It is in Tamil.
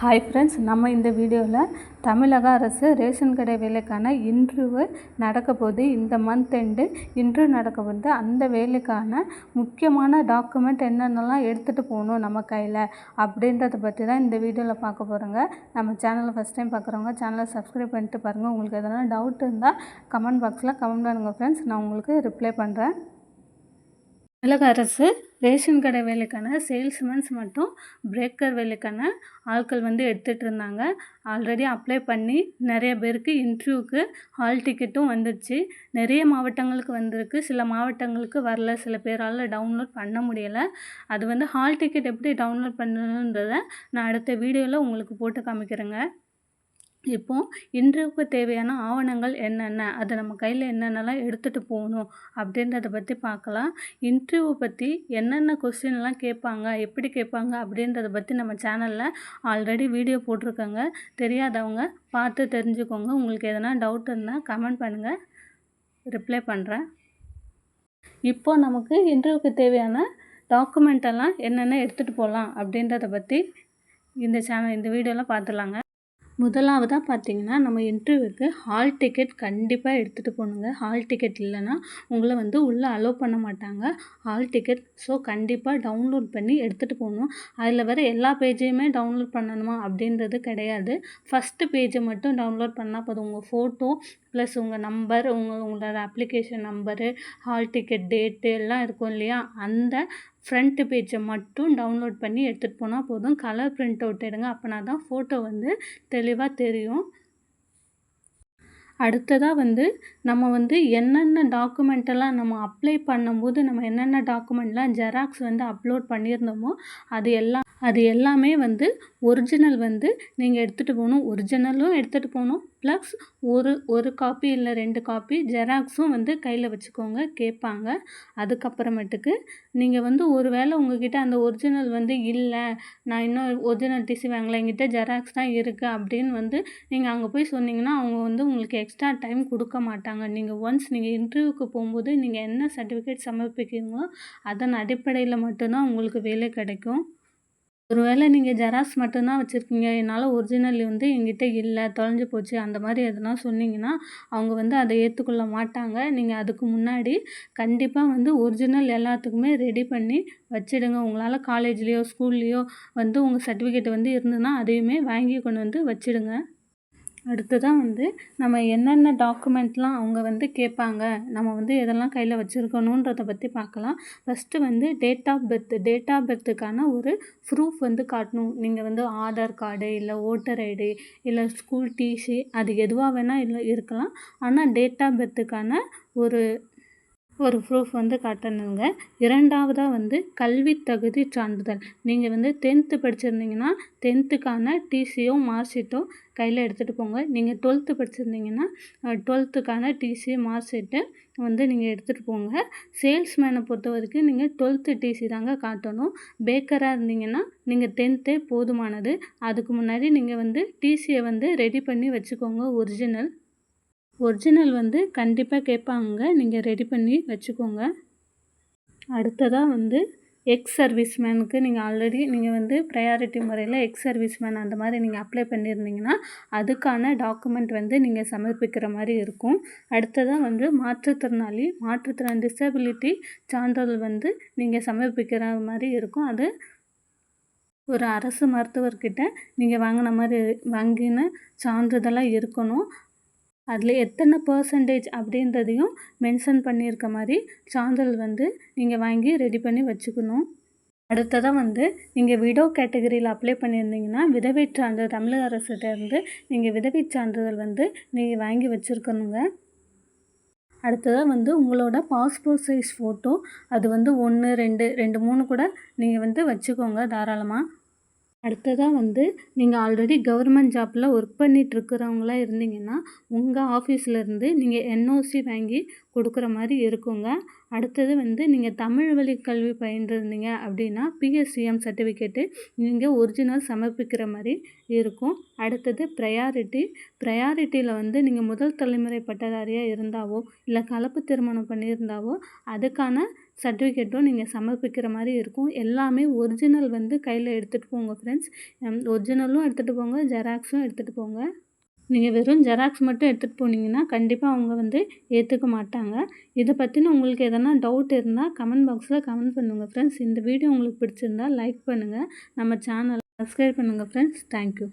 ஹாய் ஃப்ரெண்ட்ஸ், நம்ம இந்த வீடியோவில் தமிழக அரசு ரேஷன் கடை வேலைக்கான இன்டர்வியூ நடக்க போகுது. இந்த மந்த் எண்டு இன்டர்வியூ நடக்க போகுது. அந்த வேலைக்கான முக்கியமான டாக்குமெண்ட் என்னென்னலாம் எடுத்துகிட்டு போகணும் நம்ம கையில் அப்படின்றத பற்றி தான் இந்த வீடியோவில் பார்க்க போகிறோங்க. நம்ம சேனலை ஃபஸ்ட் டைம் பார்க்குறவங்க சேனலை சப்ஸ்கிரைப் பண்ணிட்டு பாருங்கள். உங்களுக்கு எதனா டவுட் இருந்தால் கமெண்ட் பாக்ஸில் கமெண்ட் பண்ணுங்கள் ஃப்ரெண்ட்ஸ், நான் உங்களுக்கு ரிப்ளை பண்ணுறேன். தமிழக அரசு ரேஷன் கடை வேலைக்கான சேல்ஸ்மேன்ஸ் மற்றும் பிரேக்கர் வேலைக்கான ஆட்கள் எடுத்துகிட்டு இருந்தாங்க. ஆல்ரெடி அப்ளை பண்ணி நிறைய பேருக்கு இன்டர்வியூக்கு ஹால் டிக்கெட்டும் வந்துடுச்சு. நிறைய மாவட்டங்களுக்கு வந்திருக்கு, சில மாவட்டங்களுக்கு வரல, சில பேரால் டவுன்லோட் பண்ண முடியலை. அது ஹால் டிக்கெட் எப்படி டவுன்லோட் பண்ணணுன்றதை நான் அடுத்த வீடியோவில் உங்களுக்கு போட்டு காமிக்கிறேங்க. இப்போது இன்டர்வியூக்கு தேவையான ஆவணங்கள் என்னென்ன, அதை நம்ம கையில் என்னென்னலாம் எடுத்துகிட்டு போகணும் அப்படின்றத பற்றி பார்க்கலாம். இன்டர்வியூ பற்றி என்னென்ன கொஸ்டின்லாம் கேட்பாங்க, எப்படி கேட்பாங்க அப்படின்றத பற்றி நம்ம சேனலில் ஆல்ரெடி வீடியோ போட்டிருக்கோங்க. தெரியாதவங்க பார்த்து தெரிஞ்சுக்கோங்க. உங்களுக்கு எதனா டவுட் இருந்தால் கமெண்ட் பண்ணுங்கள், ரிப்ளை பண்ணுறேன். இப்போது நமக்கு இன்டர்வியூக்கு தேவையான டாக்குமெண்ட்டெல்லாம் என்னென்ன எடுத்துகிட்டு போகலாம் அப்படின்றத பற்றி இந்த வீடியோவில் பார்த்துலாங்க. முதலாவதாக பார்த்தீங்கன்னா, நம்ம இன்டர்வியூக்கு ஹால் டிக்கெட் கண்டிப்பாக எடுத்துகிட்டு போகணுங்க. ஹால் டிக்கெட் இல்லைன்னா உங்களை உள்ளே அலோவ் பண்ண மாட்டாங்க. ஹால் டிக்கெட் கண்டிப்பாக டவுன்லோட் பண்ணி எடுத்துகிட்டு போகணும். அதில் வர எல்லா பேஜையுமே டவுன்லோட் பண்ணணுமா அப்படின்றது கிடையாது. ஃபஸ்ட்டு பேஜை மட்டும் டவுன்லோட் பண்ணால் போதும். உங்கள் ஃபோட்டோ ப்ளஸ் உங்கள் நம்பர், உங்களோட application number, hall ticket date எல்லாம் இருக்கும் இல்லையா, அந்த ஃப்ரண்ட் பேஜை மட்டும் டவுன்லோட் பண்ணி எடுத்துகிட்டு போனால் போதும். கலர் பிரிண்ட் அவுட் எடுங்க, அப்போனா தான் ஃபோட்டோ தெளிவாக தெரியும். அடுத்ததாக நம்ம என்னென்ன டாக்குமெண்ட்டெல்லாம் நம்ம அப்ளை பண்ணும்போது நம்ம என்னென்ன டாக்குமெண்ட்லாம் ஜெராக்ஸ் அப்லோட் பண்ணியிருந்தோமோ அது எல்லாமே ஒரிஜினல் நீங்கள் எடுத்துகிட்டு போகணும். ஒரிஜினலும் எடுத்துகிட்டு போகணும், ப்ளஸ் ஒரு காப்பி இல்லை 2 காப்பி ஜெராக்ஸும் கையில் வச்சுக்கோங்க, கேட்பாங்க. அதுக்கப்புறமேட்டுக்கு நீங்கள் ஒரு வேளை உங்ககிட்ட அந்த ஒரிஜினல் இல்லை, நான் இன்னும் ஒரிஜினல் டிசி வாங்கலை, என்கிட்ட ஜெராக்ஸ் தான் இருக்குது அப்படின்னு நீங்கள் அங்கே போய் சொன்னீங்கன்னா அவங்க உங்களுக்கு எக்ஸ்ட்ரா டைம் கொடுக்க மாட்டாங்க. நீங்கள் ஒன்ஸ் நீங்கள் இன்டர்வியூக்கு போகும்போது நீங்கள் என்ன சர்டிஃபிகேட் சமர்ப்பிக்கிறீங்களோ அதன் அடிப்படையில் மட்டும்தான் உங்களுக்கு வேலை கிடைக்கும். ஒருவேளை நீங்கள் ஜெராக்ஸ் மட்டும்தான் வச்சுருக்கீங்க, என்னால் ஒரிஜினல் என்கிட்ட இல்லை, தொலைஞ்சு போச்சு, அந்த மாதிரி எதுனா சொன்னீங்கன்னா அவங்க அதை ஏற்றுக்கொள்ள மாட்டாங்க. நீங்கள் அதுக்கு முன்னாடி கண்டிப்பாக ஒரிஜினல் எல்லாத்துக்குமே ரெடி பண்ணி வச்சிடுங்க. உங்களால் காலேஜ்லேயோ ஸ்கூல்லேயோ உங்கள் சர்டிஃபிகேட் இருந்ததுன்னா அதையுமே வாங்கி கொண்டு வச்சிடுங்க. அடுத்ததாக நம்ம என்னென்ன டாக்குமெண்ட்லாம் அவங்க கேட்பாங்க, நம்ம எதெல்லாம் கையில் வச்சுருக்கணுன்றதை பற்றி பார்க்கலாம். ஃபஸ்ட்டு டேட் ஆஃப் பர்த்துக்கான ஒரு ப்ரூஃப் காட்டணும். நீங்கள் ஆதார் கார்டு இல்லை ஓட்டர் ஐடி இல்லை ஸ்கூல் டிசி அது எதுவாக வேணால் இருக்கலாம். ஆனால் டேட் ஆஃப் பர்த்துக்கான ஒரு ப்ரூஃப் காட்டணுங்க. இரண்டாவதாக கல்வி தகுதி சான்றிதழ். நீங்கள் 10th படிச்சிருந்தீங்கன்னா 10த்துக்கான டிசியோ மார்க் ஷீட்டோ கையில் எடுத்துகிட்டு போங்க. நீங்கள் 12th படிச்சிருந்தீங்கன்னா 12த்துக்கான டிசி மார்க் ஷீட்டு நீங்கள் எடுத்துகிட்டு போங்க. சேல்ஸ்மேனை பொறுத்த வரைக்கும் நீங்கள் 12th டிசி தாங்க காட்டணும். பேக்கராக இருந்தீங்கன்னா நீங்கள் 10th போதுமானது. அதுக்கு முன்னாடி நீங்கள் டிசியை ரெடி பண்ணி வச்சுக்கோங்க. ஒரிஜினல் கண்டிப்பாக கேட்பாங்க, நீங்கள் ரெடி பண்ணி வச்சுக்கோங்க. அடுத்ததாக எக்ஸ் சர்வீஸ்மேனுக்கு நீங்கள் ஆல்ரெடி நீங்கள் ப்ரையாரிட்டி முறையில் எக்ஸ் சர்வீஸ்மேன் அந்த மாதிரி நீங்கள் அப்ளை பண்ணியிருந்தீங்கன்னா அதுக்கான டாக்குமெண்ட் நீங்கள் சமர்ப்பிக்கிற மாதிரி இருக்கும். அடுத்ததாக மாற்றுத்திறனாளி டிசபிலிட்டி சான்றிதழ் நீங்கள் சமர்ப்பிக்கிற மாதிரி இருக்கும். அது ஒரு அரசு மருத்துவர்கிட்ட நீங்கள் வாங்கின சான்றிதழாக இருக்கணும். அதில் எத்தனை % அப்படின்றதையும் மென்ஷன் பண்ணியிருக்க மாதிரி சான்றிதழ் நீங்கள் வாங்கி ரெடி பண்ணி வச்சுக்கணும். அடுத்ததாக நீங்கள் விடோ கேட்டகரியில் அப்ளை பண்ணியிருந்தீங்கன்னா விதவை சான்றிதழ் தமிழக அரசுகிட்டேருந்து நீங்கள் விதவை சான்றிதழ் நீங்கள் வாங்கி வச்சுருக்கணுங்க. அடுத்ததாக உங்களோட பாஸ்போர்ட் சைஸ் ஃபோட்டோ அது 1, 2, 3 கூட நீங்கள் வச்சுக்கோங்க தாராளமாக. அடுத்ததாக நீங்கள் ஆல்ரெடி கவர்மெண்ட் ஜாப்பில் ஒர்க் பண்ணிகிட்ருக்கிறவங்களா இருந்தீங்கன்னா உங்கள் ஆஃபீஸ்லேருந்து நீங்கள் என்ஓசி வாங்கி கொடுக்குற மாதிரி இருக்குங்க. அடுத்தது நீங்கள் தமிழ் வழி கல்வி பயின்றிருந்தீங்க அப்படின்னா பிஎஸ்சிஎம் சர்டிஃபிகேட்டு நீங்கள் ஒரிஜினல் சமர்ப்பிக்கிற மாதிரி இருக்கும். அடுத்தது ப்ரையாரிட்டியில் நீங்கள் முதல் தலைமுறை பட்டதாரியாக இருந்தாவோ இல்லை கலப்பு திருமணம் பண்ணியிருந்தாவோ அதுக்கான சர்டிஃபிகேட்டும் நீங்கள் சமர்ப்பிக்கிற மாதிரி இருக்கும். எல்லாமே ஒரிஜினல் வந்து கையில் எடுத்துகிட்டு போங்க ஃப்ரெண்ட்ஸ். ஒரிஜினலும் எடுத்துகிட்டு போங்க, ஜெராக்ஸும் எடுத்துகிட்டு போங்க. நீங்கள் வெறும் ஜெராக்ஸ் மட்டும் எடுத்துகிட்டு போனீங்கன்னா கண்டிப்பாக அவங்க வந்து ஏற்றுக்க மாட்டாங்க. இதை பற்றின உங்களுக்கு எதனா டவுட் இருந்தால் கமெண்ட் பாக்ஸில் கமெண்ட் பண்ணுங்கள் ஃப்ரெண்ட்ஸ். இந்த வீடியோ உங்களுக்கு பிடிச்சிருந்தால் லைக் பண்ணுங்கள், நம்ம சேனலை சப்ஸ்கிரைப் பண்ணுங்கள் ஃப்ரெண்ட்ஸ். தேங்க்யூ.